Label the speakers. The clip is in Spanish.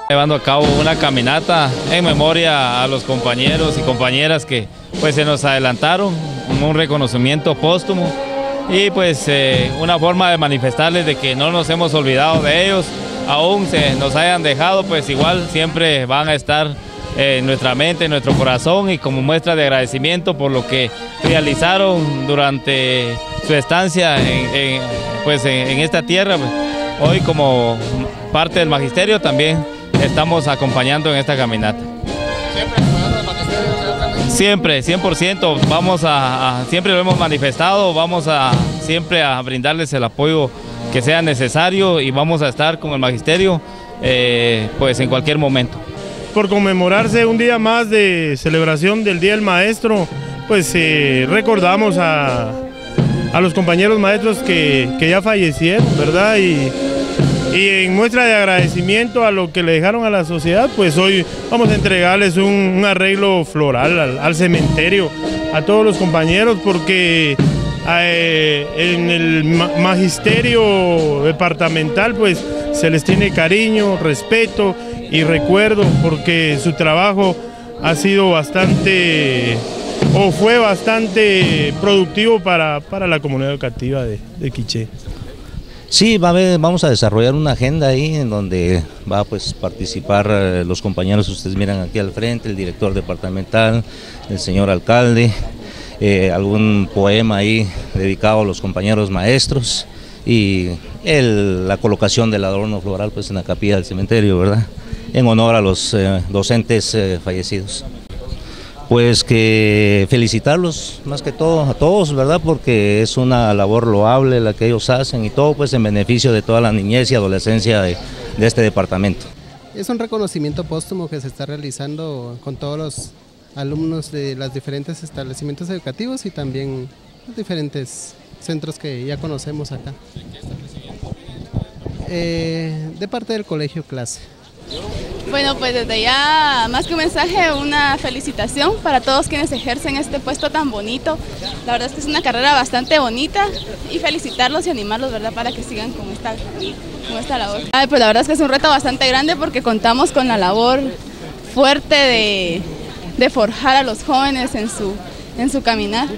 Speaker 1: Llevando a cabo una caminata en memoria a los compañeros y compañeras que pues se nos adelantaron, un reconocimiento póstumo y pues una forma de manifestarles de que no nos hemos olvidado de ellos, aún se nos hayan dejado, pues igual siempre van a estar en nuestra mente, en nuestro corazón, y como muestra de agradecimiento por lo que realizaron durante su estancia en esta tierra, pues, hoy como parte del magisterio también estamos acompañando en esta caminata. Siempre, 100%, siempre lo hemos manifestado, vamos a siempre a brindarles el apoyo que sea necesario y vamos a estar con el magisterio pues en cualquier momento.
Speaker 2: Por conmemorarse un día más de celebración del Día del Maestro, pues recordamos a los compañeros maestros que ya fallecieron, ¿verdad? Y en muestra de agradecimiento a lo que le dejaron a la sociedad, pues hoy vamos a entregarles un arreglo floral al cementerio, a todos los compañeros, porque en el magisterio departamental pues se les tiene cariño, respeto y recuerdo, porque su trabajo ha sido fue bastante productivo para la comunidad educativa de Quiché.
Speaker 3: Sí, vamos a desarrollar una agenda ahí en donde va a participar los compañeros que ustedes miran aquí al frente, el director departamental, el señor alcalde, algún poema ahí dedicado a los compañeros maestros y la colocación del adorno floral pues en la capilla del cementerio, ¿verdad? En honor a los docentes fallecidos. Pues que felicitarlos más que todo a todos, ¿verdad? Porque es una labor loable la que ellos hacen y todo pues en beneficio de toda la niñez y adolescencia de este departamento.
Speaker 4: Es un reconocimiento póstumo que se está realizando con todos los alumnos de los diferentes establecimientos educativos y también los diferentes centros que ya conocemos acá. De parte del colegio Clase.
Speaker 5: Bueno, pues desde ya, más que un mensaje, una felicitación para todos quienes ejercen este puesto tan bonito. La verdad es que es una carrera bastante bonita y felicitarlos y animarlos, ¿verdad?, para que sigan con esta labor. Pues la verdad es que es un reto bastante grande porque contamos con la labor fuerte de forjar a los jóvenes en su caminar.